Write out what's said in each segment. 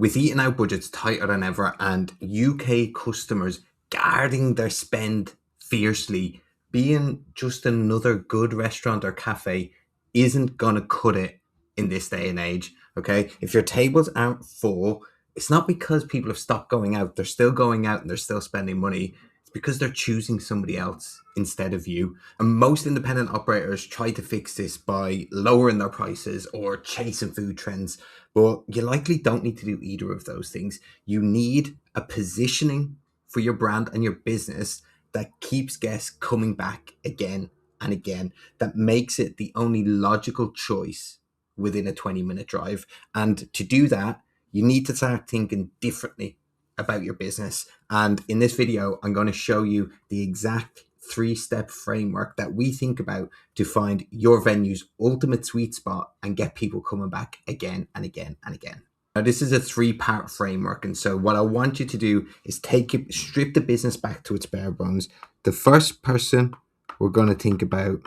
With eating out budgets tighter than ever and UK customers guarding their spend fiercely, being just another good restaurant or cafe isn't going to cut it in this day and age. Okay. If your tables aren't full, it's not because people have stopped going out. They're still going out and they're still spending money. It's because they're choosing somebody else instead of you. And most independent operators try to fix this by lowering their prices or chasing food trends, but you likely don't need to do either of those things. You need a positioning for your brand and your business that keeps guests coming back again and again, that makes it the only logical choice within a 20-minute drive. And to do that, you need to start thinking differently about your business. And in this video, I'm going to show you the exact 3-step framework that we think about to find your venue's ultimate sweet spot and get people coming back again and again and again. Now, this is a 3-part framework. And so what I want you to do is strip the business back to its bare bones. The first person we're going to think about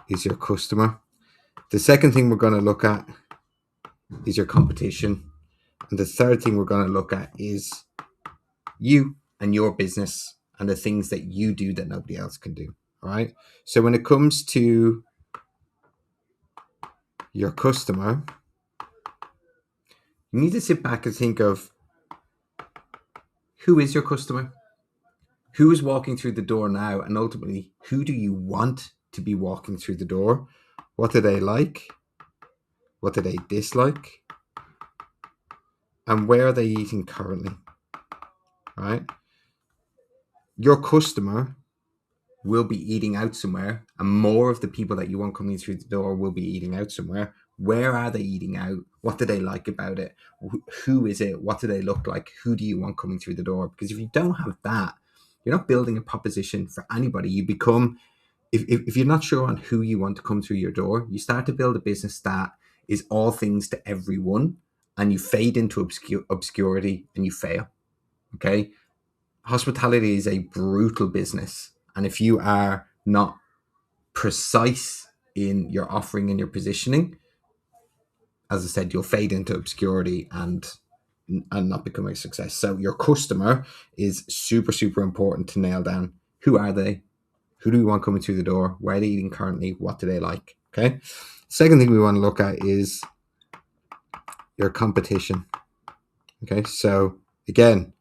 is your customer. The second thing we're going to look at is your competition. And the third thing we're going to look at is you and your business and the things that you do that nobody else can do. All right. So when it comes to your customer, you need to sit back and think of, who is your customer? Who is walking through the door now? And ultimately, who do you want to be walking through the door? What do they like? What do they dislike? And where are they eating currently? All right. Your customer will be eating out somewhere, and more of the people that you want coming through the door will be eating out somewhere. Where are they eating out? What do they like about it? Who is it? What do they look like? Who do you want coming through the door? Because if you don't have that, you're not building a proposition for anybody. You become, if you're not sure on who you want to come through your door, you start to build a business that is all things to everyone, and you fade into obscurity and you fail. Okay. Hospitality is a brutal business. And if you are not precise in your offering and your positioning, as I said, you'll fade into obscurity and not become a success. So your customer is super, super important to nail down. Who are they? Who do we want coming through the door? Where are they eating currently? What do they like? Okay. Second thing we want to look at is your competition. Okay. So again,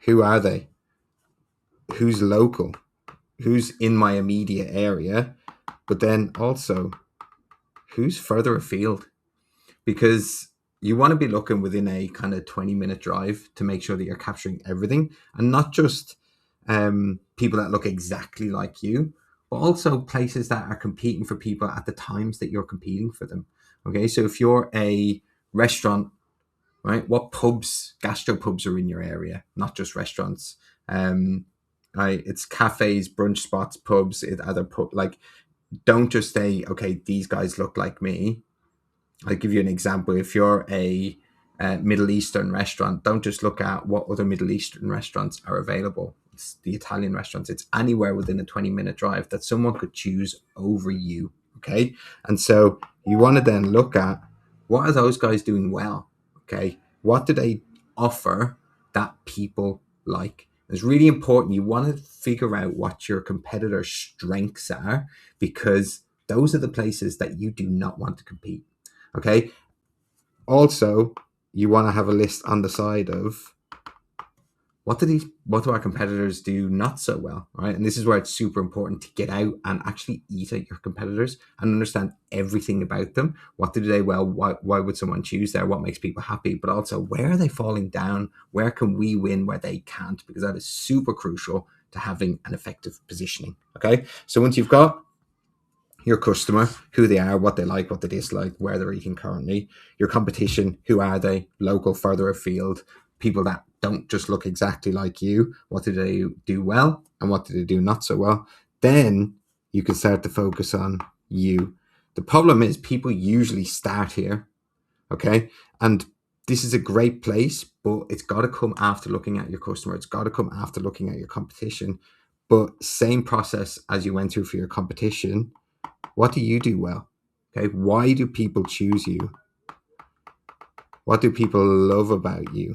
who are they? Who's local? Who's in my immediate area? But then also, who's further afield? Because you want to be looking within a kind of 20-minute drive to make sure that you're capturing everything, and not just people that look exactly like you, but also places that are competing for people at the times that you're competing for them. Okay, so if you're a restaurant, right, what pubs, gastropubs are in your area, not just restaurants. Right, it's cafes, brunch spots, pubs, other pub. Like, don't just say, okay, these guys look like me. I'll give you an example. If you're a Middle Eastern restaurant, don't just look at what other Middle Eastern restaurants are available. It's the Italian restaurants. It's anywhere within a 20-minute drive that someone could choose over you. Okay. And so you want to then look at, what are those guys doing well? Okay. What do they offer that people like? It's really important. You want to figure out what your competitors' strengths are, because those are the places that you do not want to compete. Okay. Also, you want to have a list on the side of, what do our competitors do not so well, right? And this is where it's super important to get out and actually eat at your competitors and understand everything about them. What do they well? Why would someone choose there? What makes people happy? But also, where are they falling down? Where can we win where they can't? Because that is super crucial to having an effective positioning. Okay. So once you've got your customer, who they are, what they like, what they dislike, where they're eating currently, your competition, who are they, local, further afield, people that don't just look exactly like you, what do they do well and what do they do not so well, then you can start to focus on you. The problem is, people usually start here. Okay. And this is a great place, but it's got to come after looking at your customer. It's got to come after looking at your competition. But same process as you went through for your competition. What do you do well? Okay. Why do people choose you? What do people love about you?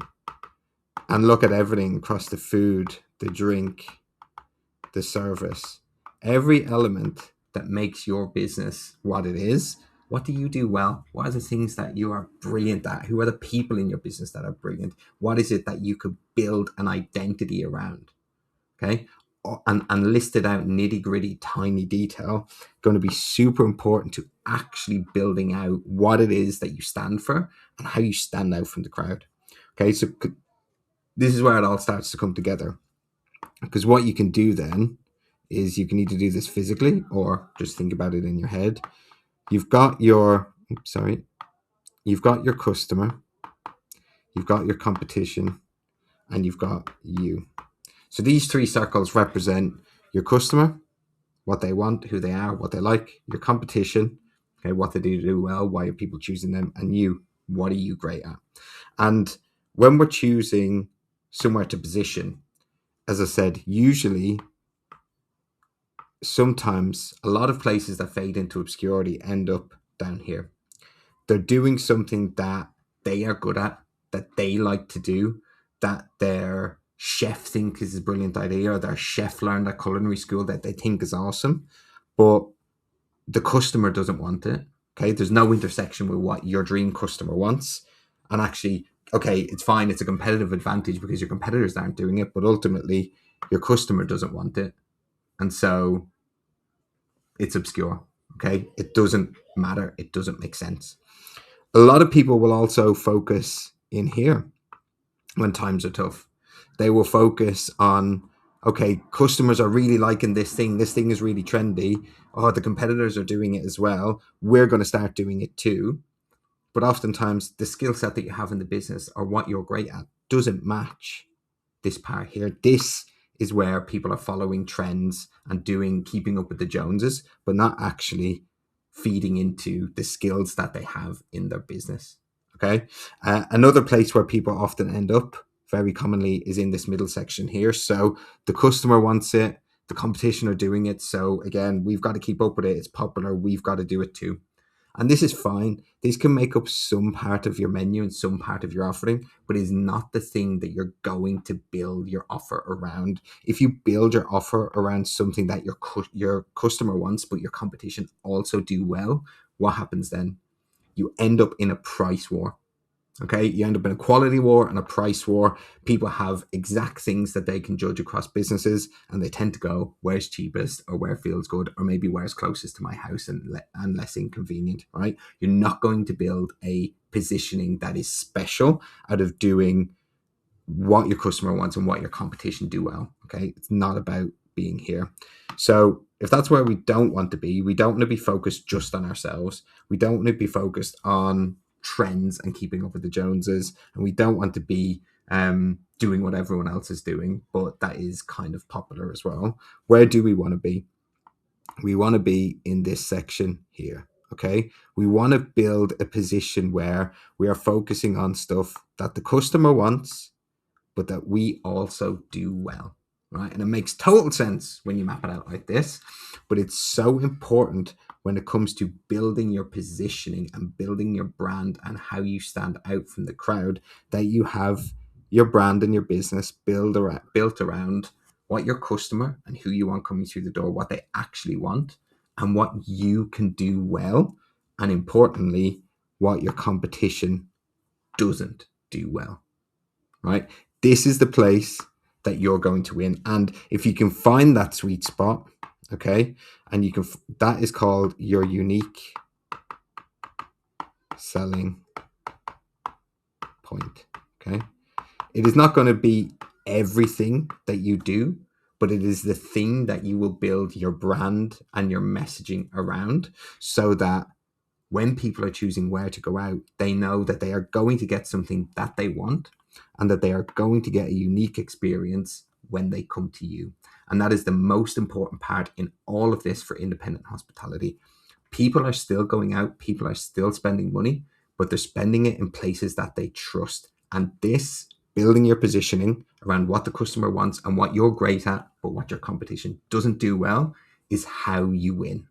And look at everything across the food, the drink, the service, every element that makes your business what it is. What do you do well? What are the things that you are brilliant at? Who are the people in your business that are brilliant? What is it that you could build an identity around? Okay. And listed out nitty gritty, tiny detail, going to be super important to actually building out what it is that you stand for and how you stand out from the crowd. Okay. So this is where it all starts to come together. Because what you can do then is you can either do this physically or just think about it in your head. You've got your, you've got your customer, you've got your competition, and you've got you. So these three circles represent your customer, what they want, who they are, what they like, your competition, okay, what they do well, why are people choosing them, and you, what are you great at? And when we're choosing somewhere to position, as I said, usually, sometimes a lot of places that fade into obscurity end up down here. They're doing something that they are good at, that they like to do, that their chef thinks is a brilliant idea, or their chef learned at culinary school that they think is awesome, but the customer doesn't want it. Okay, there's no intersection with what your dream customer wants. And actually, okay, it's fine, it's a competitive advantage because your competitors aren't doing it, but ultimately your customer doesn't want it. And so it's obscure. Okay, it doesn't matter, it doesn't make sense. A lot of people will also focus in here when times are tough. They will focus on, okay, customers are really liking this thing is really trendy, oh, the competitors are doing it as well, we're going to start doing it too. But oftentimes the skill set that you have in the business or what you're great at doesn't match this part here. This is where people are following trends and keeping up with the Joneses, but not actually feeding into the skills that they have in their business. Okay. Another place where people often end up very commonly is in this middle section here. So the customer wants it, the competition are doing it. So again, we've got to keep up with it. It's popular. We've got to do it too. And this is fine. These can make up some part of your menu and some part of your offering, but it's not the thing that you're going to build your offer around. If you build your offer around something that your customer wants, but your competition also do well, what happens then? You end up in a price war. Okay, you end up in a quality war and a price war. People have exact things that they can judge across businesses, and they tend to go where's cheapest or where feels good, or maybe where's closest to my house and less inconvenient. Right? You're not going to build a positioning that is special out of doing what your customer wants and what your competition do well. Okay, it's not about being here. So if that's where we don't want to be, we don't want to be focused just on ourselves. We don't want to be focused on trends and keeping up with the Joneses, and we don't want to be doing what everyone else is doing, but that is kind of popular as well. Where do we want to be? We want to be in this section here. Okay, we want to build a position where we are focusing on stuff that the customer wants, but that we also do well, right? And it makes total sense when you map it out like this, but it's so important when it comes to building your positioning and building your brand and how you stand out from the crowd, that you have your brand and your business built around what your customer and who you want coming through the door, what they actually want, and what you can do well, and importantly, what your competition doesn't do well, right? This is the place that you're going to win. And if you can find that sweet spot, okay, and you can, that is called your unique selling point. Okay, it is not going to be everything that you do, but it is the thing that you will build your brand and your messaging around, so that when people are choosing where to go out, they know that they are going to get something that they want, and that they are going to get a unique experience when they come to you. And that is the most important part in all of this for independent hospitality. People are still going out, people are still spending money, but they're spending it in places that they trust. And this, building your positioning around what the customer wants and what you're great at, but what your competition doesn't do well, is how you win.